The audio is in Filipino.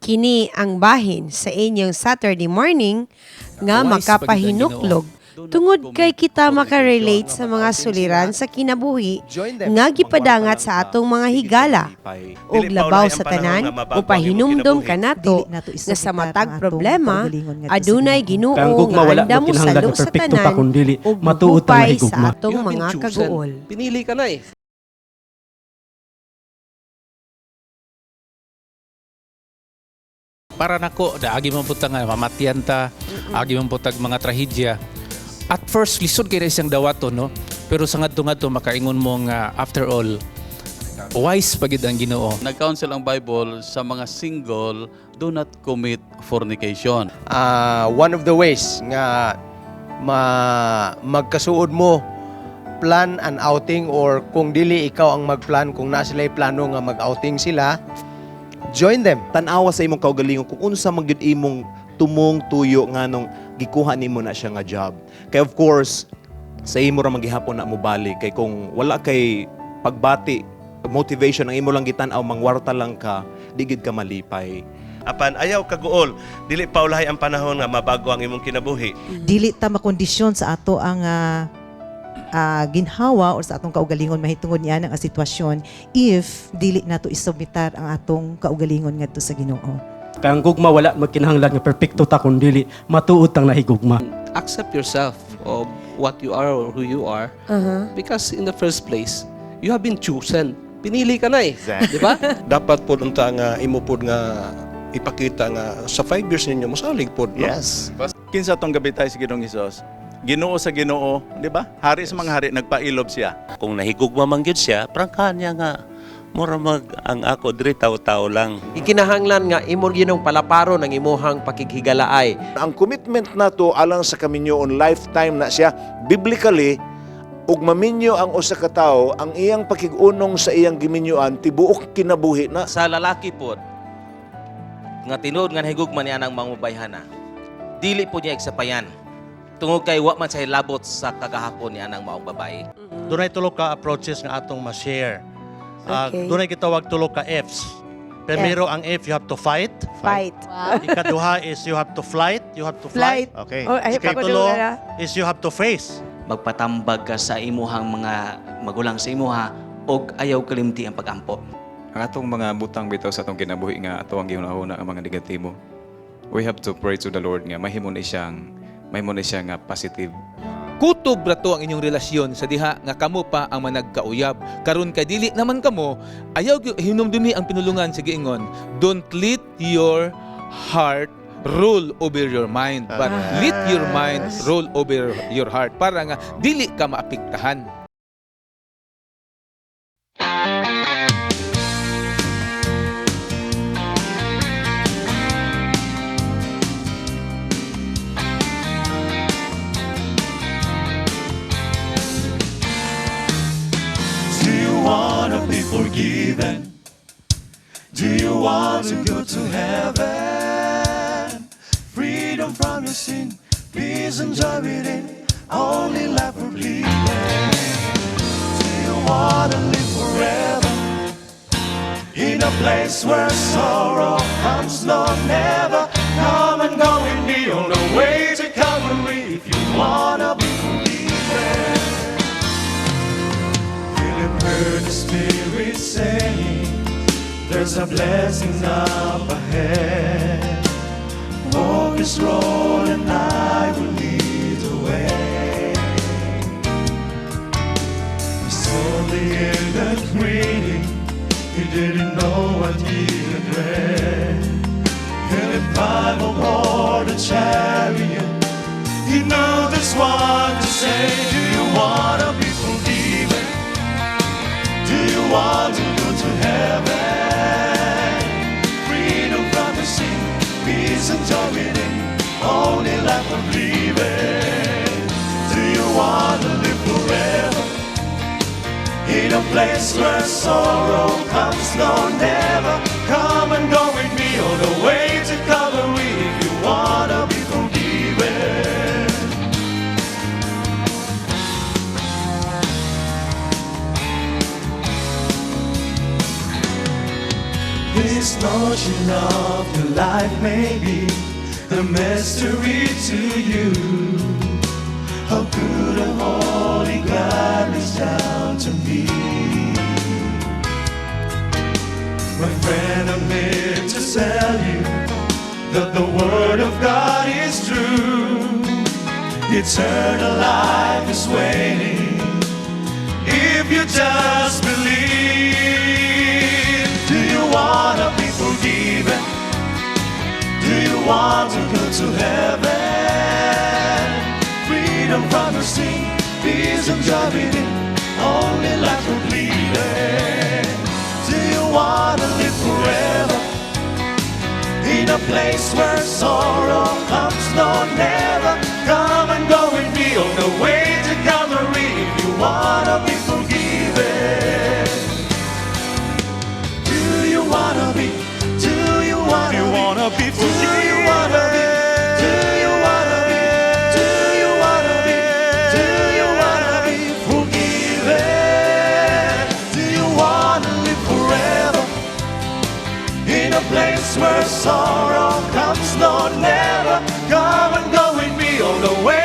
Kini ang bahin sa inyong Saturday morning nga makapahinuklog tungod kay kita makarelate sa mga suliran sa kinabuhi nga gipadangat sa atong mga higala ug labaw sa tanan upahinumdom kanato nga sa matag problema adunay Ginoo nga andam mo salog sa tanan ug matupay sa atong mga kaguol. Pinili ka na eh. Para nako, agi man putang nga mamatian ta, agi man putag mga trahedya. At first, lisod kay isang dawato, no? Pero sa ngadto-ngadto makaingon mo nga after all, wise pagid ang Ginoo. Nag-counsel ang Bible sa mga single, do not commit fornication. One of the ways nga magkasuod mo plan an outing or kung dili ikaw ang magplan, kung na sila'y plano nga mag-outing sila, join them. Tanawa sa imong kaugalingon kung unsa man gyud imong tumong tuyo nga nung gikuha nimo na siya nga job. Kay of course sa imo ra maghihapon na mo balik kay kung wala kay pagbati, motivation ang imo lang gitan-aw mangwarta lang ka, di gid ka malipay. Apan ayaw kaguol, dili pa ulahay ang panahon nga mabago ang imong kinabuhi. Dili ta makondisyon sa ato ang ginhawa o sa atong kaugalingon mahitungod niya ang sitwasyon if dili nato isubitar ang atong kaugalingon ngadto sa Ginoo. Kang gugma wala magkinahanglan nga perpekto ta kun dili matuod tang nahigugma. Accept yourself of what you are or who you are because in the first place, you have been chosen. Pinili ka na eh. Di ba? Dapat po unta nga imo pod nga ipakita nga sa 5 years ninyo mosalig pod. No? Yes. Kinsa tong gabi tayo sa Ginoong Hesus? Ginoo sa Ginoo, di ba? Hari sa mga hari, nagpailob siya. Kung nahigugma man gyud siya, prangkahan niya nga mura mag ang ako diri taw-taw lang. Ikinahanglan nga imo ginong palaparo ng imuhang pakighigalaay. Ang commitment nato alang sa kaminyo on lifetime na siya biblically ug maminyo ang usa ka tawo ang iyang pakigunong sa iyang giminyoan tibuok kinabuhi na. Sa lalaki pod nga tinuod nga nahigugma niya nang mangubayhana, dili po niya igsapayan tungod kay wa man sa hilabot sa kagahapon niya nang maong babae. Dunay tulo ka approaches nga atong ma-share. Okay. Dunay gitawag tulo ka Fs. Primero ang F, you have to fight. Fight. Ikaduha is you have to flight. You have to fly. Okay. Oh, ay, Ikatulo pagkulo is you have to face. Magpatambag ka sa imuhang mga magulang sa imuha og ayaw kalimti ang pagampo. Ang atong mga butang bitaw sa atong kinabuhi nga ato ang ginahuna ang mga negatibo. We have to pray to the Lord nga mahimo ni siya nga positive. Kutob rato ang inyong relasyon sa diha nga kamo pa ang managkauyab. Karon kay dili naman kamo, ayaw hinumdumi ang pinulungan sa giingon. Don't let your heart rule over your mind, but let your mind rule over your heart para nga dili ka maapektahan. Do you want to be forgiven? Do you want to go to heaven? Freedom from your sin, peace and joy within, only life for bleeding. Do you want to live forever in a place where sorrow comes no never? Come and go with me on the way to Calvary if you want to be forgiven. Heard the Spirit saying, there's a blessing up ahead. Walk this road and I will lead the way. He saw the elders waiting, he didn't know what he had read. He'll climb aboard the chariot, he knew this one to say, do you want to be forgiven? Do you want to go to heaven? Freedom from the sin, peace and joy within, only life of living. Do you want to live forever in a place where sorrow comes no never? Come and go with me all the way to Calvary if you want to be forgiven. This notion of of your life may be a mystery to you. How good a holy God reached down to me. My friend, I'm here to tell you that the Word of God is true. Eternal life is waiting if you just believe. Do you want to be forgiven? Do you want to go to heaven? Freedom from your sin, peace and joy within, only life completed. Do you want to live forever in a place where sorrow comes? No, never. Come and go with me on the way to Calvary if you want to be forgiven. Do you want to be? Do you want to be forgiven? Do you want to be? Do you want to be? Do you want to be? Do you want to be forgiven? Do you want to live forever in a place where sorrow comes? No, never. Come and go with me all the way